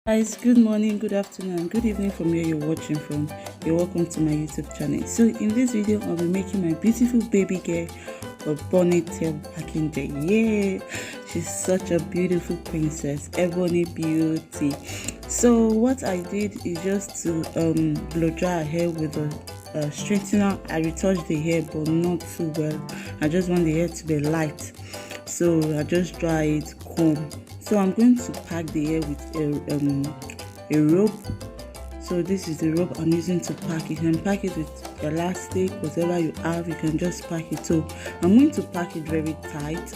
Guys, good morning, good afternoon, good evening from where you're watching from. You're welcome to my YouTube channel. So in this video, I'll be making my beautiful baby girl a ponytail packing day. Yeah, she's such a beautiful princess, ebony beauty. So what I did is just to blow dry her hair with a straightener. I retouched the hair, but not too well. I just want the hair to be light, so I just dry it, comb. So I'm going to pack the hair with a rope. So this is the rope I'm using to pack it. You can pack it with elastic, whatever you have, you can just pack it. So I'm going to pack it very tight.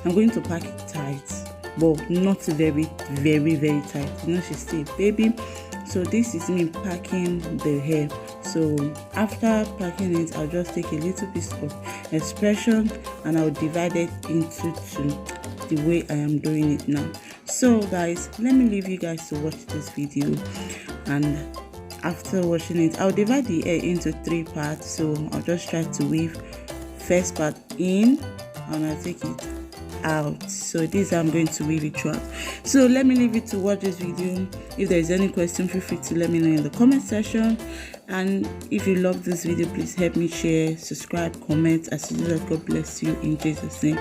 I'm going to pack it tight, but not very tight. You know, she's still a baby. So this is me packing the hair. So after packing it, I'll just take a little piece of expression and I'll divide it into two, the way I am doing it now. So guys, let me leave you guys to watch this video, and after watching it, I'll divide the hair into three parts. So I'll just try to weave first part in and I'll take it out. So this I'm going to weave it throughout. So let me leave you to watch this video. If there is any question, feel free to let me know in the comment section. And if you love this video, please help me share, subscribe, comment. As you do that, God bless you in Jesus' name.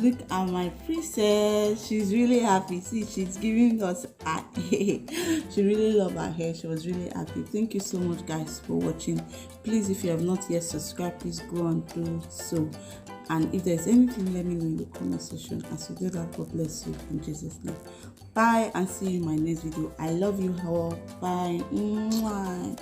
look at my princess. She's really happy. See, she's giving us a she really loved her hair. She was really happy. Thank you so much, guys, for watching. Please, if you have not yet subscribed, please go and do so. And if there's anything, let me know in the comment section. As you do that, God bless you in Jesus' name. Bye, and see you in my next video. I love you all. Bye. Mwah.